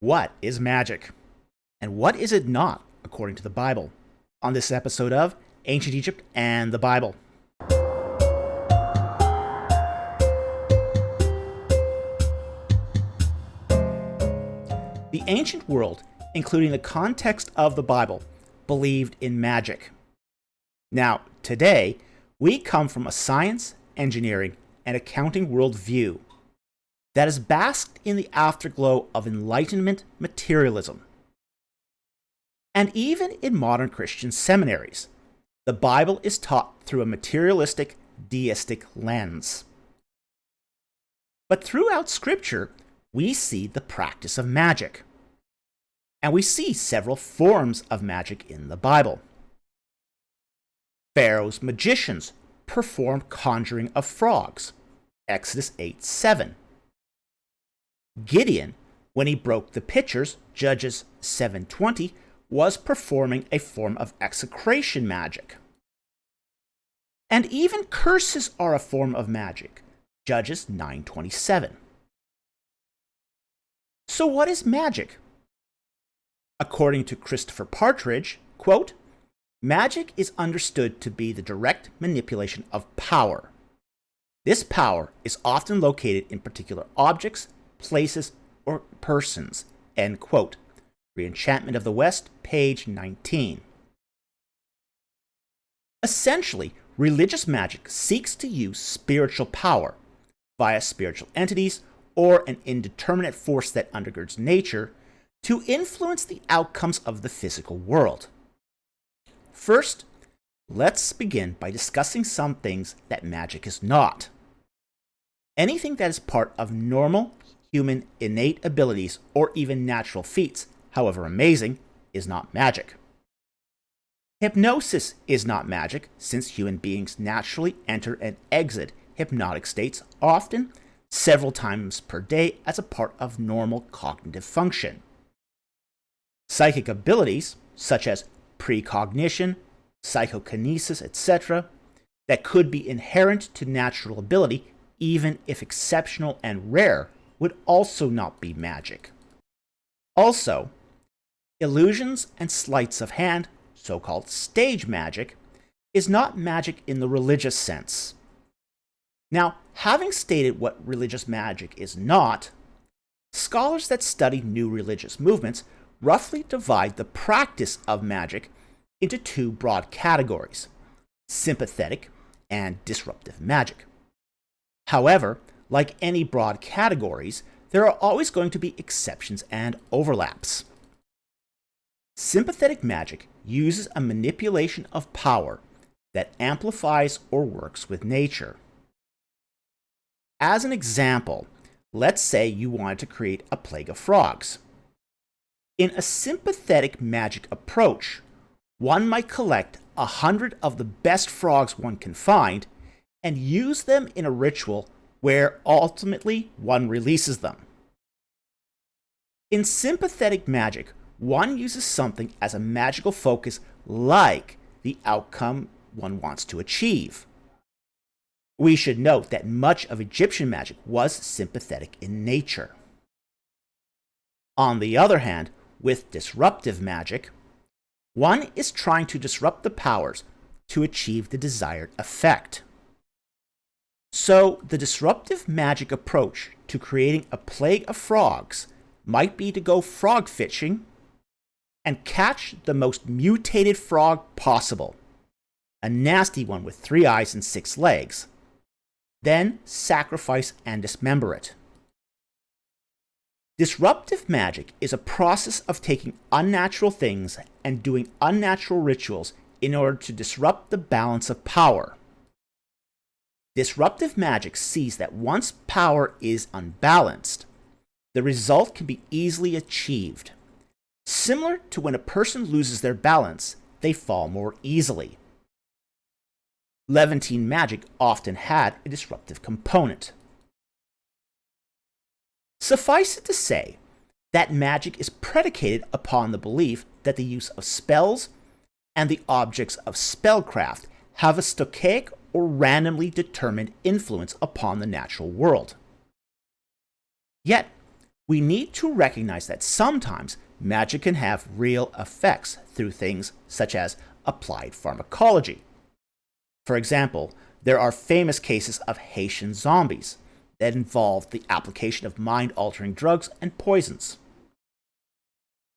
What is magic? And what is it not, according to the Bible? On this episode of Ancient Egypt and the Bible. The ancient world, including the context of the Bible, believed in magic. Now, today, we come from a science, engineering, and accounting worldview that is basked in the afterglow of Enlightenment materialism. And even in modern Christian seminaries, the Bible is taught through a materialistic, deistic lens. But throughout Scripture, we see the practice of magic. And we see several forms of magic in the Bible. Pharaoh's magicians performed conjuring of frogs, Exodus 8:7. Gideon, when he broke the pitchers, Judges 7:20, was performing a form of execration magic. And even curses are a form of magic, Judges 9:27. So what is magic? According to Christopher Partridge, quote, "Magic is understood to be the direct manipulation of power. This power is often located in particular objects, places, or persons." End quote. Reenchantment of the West, page 19. Essentially, religious magic seeks to use spiritual power via spiritual entities or an indeterminate force that undergirds nature to influence the outcomes of the physical world. First, let's begin by discussing some things that magic is not. Anything that is part of normal human innate abilities or even natural feats, however amazing, is not magic. Hypnosis is not magic, since human beings naturally enter and exit hypnotic states often several times per day as a part of normal cognitive function. Psychic abilities, such as precognition, psychokinesis, etc., that could be inherent to natural ability, even if exceptional and rare, would also not be magic. Also, illusions and sleights of hand, so-called stage magic, is not magic in the religious sense. Now, having stated what religious magic is not, scholars that study new religious movements roughly divide the practice of magic into two broad categories: sympathetic and disruptive magic. However, like any broad categories, there are always going to be exceptions and overlaps. Sympathetic magic uses a manipulation of power that amplifies or works with nature. As an example, let's say you wanted to create a plague of frogs. In a sympathetic magic approach, one might collect 100 of the best frogs one can find and use them in a ritual where ultimately one releases them. In sympathetic magic, one uses something as a magical focus like the outcome one wants to achieve. We should note that much of Egyptian magic was sympathetic in nature. On the other hand, with disruptive magic, one is trying to disrupt the powers to achieve the desired effect. So, the disruptive magic approach to creating a plague of frogs might be to go frog fishing and catch the most mutated frog possible, a nasty one with 3 eyes and 6 legs, then sacrifice and dismember it. Disruptive magic is a process of taking unnatural things and doing unnatural rituals in order to disrupt the balance of power. Disruptive magic sees that once power is unbalanced, the result can be easily achieved. Similar to when a person loses their balance, they fall more easily. Levantine magic often had a disruptive component. Suffice it to say that magic is predicated upon the belief that the use of spells and the objects of spellcraft have a stochastic or randomly determined influence upon the natural world. Yet, We need to recognize that sometimes magic can have real effects through things such as applied pharmacology. For example, there are famous cases of Haitian zombies that involve the application of mind-altering drugs and poisons.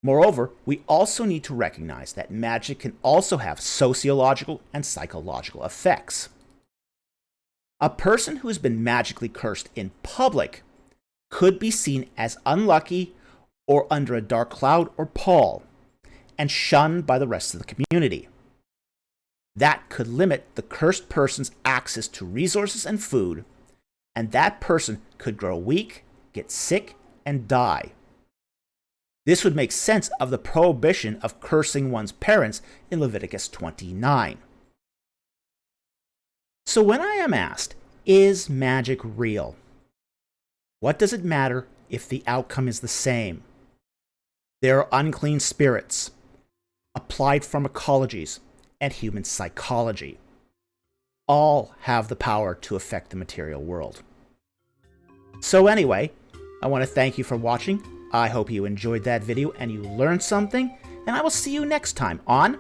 Moreover, we also need to recognize that magic can also have sociological and psychological effects. A person who has been magically cursed in public could be seen as unlucky or under a dark cloud or pall and shunned by the rest of the community. That could limit the cursed person's access to resources and food, and that person could grow weak, get sick, and die. This would make sense of the prohibition of cursing one's parents in Leviticus 29. So when I am asked, is magic real? What does it matter if the outcome is the same? There are unclean spirits, applied pharmacologies, and human psychology. All have the power to affect the material world. So anyway, I want to thank you for watching. I hope you enjoyed that video and you learned something, and I will see you next time on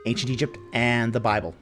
Ancient Egypt and the Bible.